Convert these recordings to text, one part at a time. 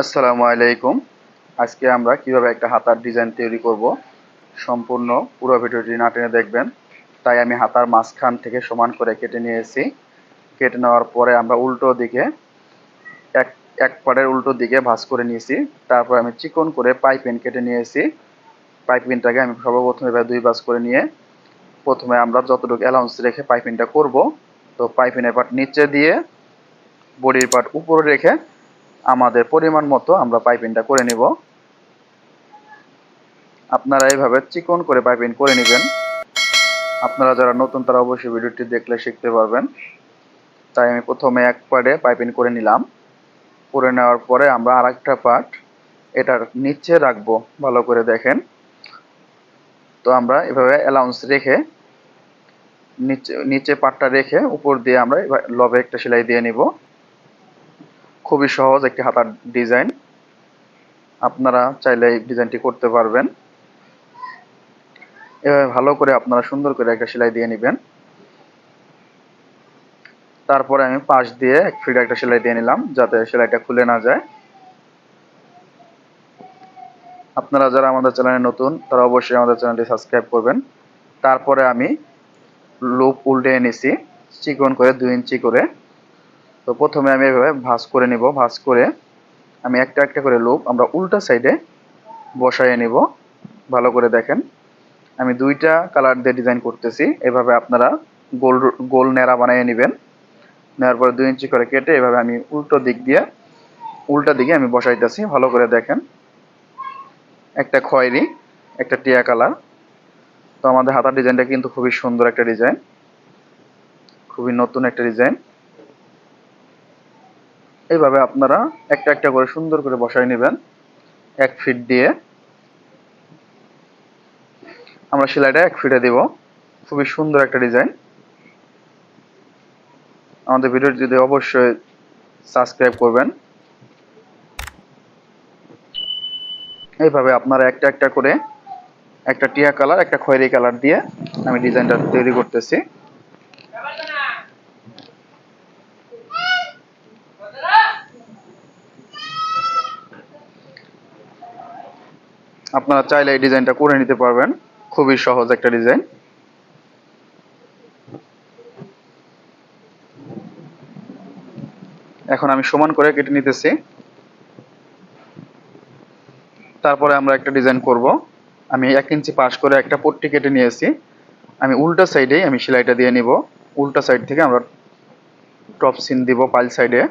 আসসালামু আলাইকুম। আজকে আমরা কিভাবে একটা হাতার ডিজাইন তৈরি করব সম্পূর্ণ পুরো ভিডিওটি না টেনে দেখবেন। তাই আমি হাতার মাঝখান থেকে সমান করে কেটে নিয়েছি। কেটে নেওয়ার পরে আমরা উল্টো দিকে এক এক পাড়ের উল্টো দিকে ভাঁজ করে নিয়েছি। তারপর আমি চিকন করে পাইপিং কেটে নিয়েছি। পাইপিংটাকে আমি সর্বপ্রথম এভাবে দুই ভাঁজ করে নিয়ে প্রথমে আমরা যতটুকু অ্যালাউন্স রেখে পাইপিংটা করব, তো পাইপিংয়ের পার্ট নিচে দিয়ে বডির পার্ট উপরে রেখে আমাদের পরিমাণ মতো আমরা পাইপিংটা করে নিব। আপনারা এইভাবে চিকন করে পাইপিং করে নেবেন। আপনারা যারা নতুন তারা অবশ্যই ভিডিওটি দেখলে শিখতে পারবেন। তাই আমি প্রথমে এক পার্টে পাইপিং করে নিলাম। করে নেওয়ার পরে আমরা আরেকটা পার্ট এটার নিচে রাখবো। ভালো করে দেখেন। তো আমরা এভাবে অ্যালাউন্স রেখে নিচে নিচে পার্টটা রেখে উপর দিয়ে আমরা লবে একটা সেলাই দিয়ে নিব। খুবই সহজ একটি হাতার ডিজাইন। আপনারা চাইলে এই ডিজাইনটি করতে পারবেন। এভাবে ভালো করে আপনারা সুন্দর করে একটা সেলাই দিয়ে নেবেন। তারপরে আমি পাশ দিয়ে এক ফিট একটা সেলাই দিয়ে নিলাম যাতে সেলাইটা খুলে না যায়। আপনারা যারা আমাদের চ্যানেলে নতুন তারা অবশ্যই আমাদের চ্যানেলটি সাবস্ক্রাইব করবেন। তারপরে আমি লুপ উল্টে এনেছি চিকন করে 2 ইঞ্চি করে। তো প্রথমে আমি এভাবে ভাঁজ করে নিব। ভাঁজ করে আমি একটা একটা করে লুপ আমরা উল্টা সাইডে বসাইয়ে নিব। ভালো করে দেখেন, আমি দুইটা কালার দিয়ে ডিজাইন করতেছি। এভাবে আপনারা গোল গোল নেড়া বানিয়ে নেবেন। নেওয়ার পরে 2 ইঞ্চি করে কেটে এভাবে আমি উল্টা দিকে আমি বসাইতেছি। ভালো করে দেখেন, একটা খয়েরি একটা টিয়া কালার। তো আমাদের হাতার ডিজাইনটা কিন্তু খুবই সুন্দর একটা ডিজাইন, খুবই নতুন একটা ডিজাইন। এইভাবে আপনারা একটা একটা করে সুন্দর করে বসাই নেবেন। 1 ফিট দিয়ে আমরা সেলাইটা 1 ফিটে দেব। খুবই সুন্দর একটা ডিজাইন। আমাদের ভিডিওটি যদি অবশ্যই সাবস্ক্রাইব করবেন। এইভাবে আপনারা একটা একটা করে একটা টিয়া কালার একটা খয়েরি কালার দিয়ে আমি ডিজাইনটা তৈরি করতেছি। আপনারা চাইলে এই ডিজাইনটা করে নিতে পারবেন। খুবই সহজ একটা ডিজাইন। এখন আমি সমান করে কেটে নিতেছি। তারপরে আমরা একটা ডিজাইন করব। আমি 1 ইঞ্চি পাশ করে একটা পট্টি কেটে নিয়েছি। আমি উল্টা সাইডেই আমি সেলাইটা দিয়ে নিব। উল্টা সাইড থেকে আমরা টপ সিন দিব পাইল সাইডে।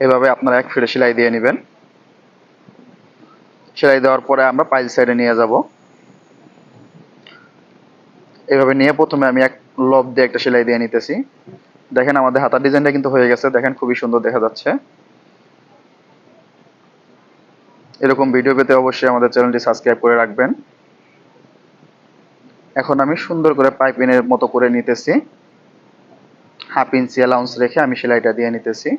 এভাবে আপনারা 1 ফিটে সেলাই দিয়ে নেবেন। সেলাই দেওয়ার পরে আমরা পাইল সাইডে নিয়ে যাব। এভাবে নিয়ে প্রথমে আমি এক লব দিয়ে একটা সেলাই দিয়ে নিতেছি। দেখেন আমাদের হাতার ডিজাইনটা কিন্তু হয়ে গেছে। দেখেন খুবই সুন্দর দেখা যাচ্ছে। এরকম ভিডিও পেতে অবশ্যই আমাদের চ্যানেলটি সাবস্ক্রাইব করে রাখবেন। এখন আমি সুন্দর করে পাইপিংয়ের মতো করে নিতেছি। 1/2 ইঞ্চি অ্যালাউন্স রেখে আমি সেলাইটা দিয়ে নিতেছি।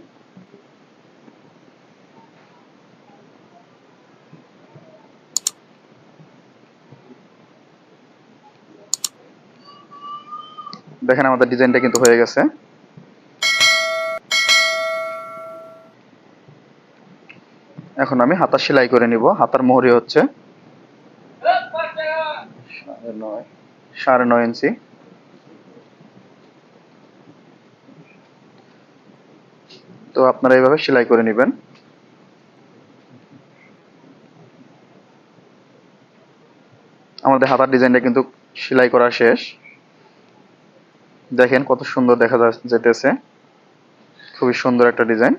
দেখেন আমাদের ডিজাইনটা কিন্তু হয়ে গেছে। এখন আমি হাতা সেলাই করে নিব। হাতার মোহরি হচ্ছে 9.5 ইঞ্চি। তো আপনারা এইভাবে সেলাই করে নেবেন। আমাদের হাতার ডিজাইনটা কিন্তু সেলাই করা শেষ। দেখেন কত সুন্দর দেখা যেতেছে। খুবই সুন্দর একটা ডিজাইন।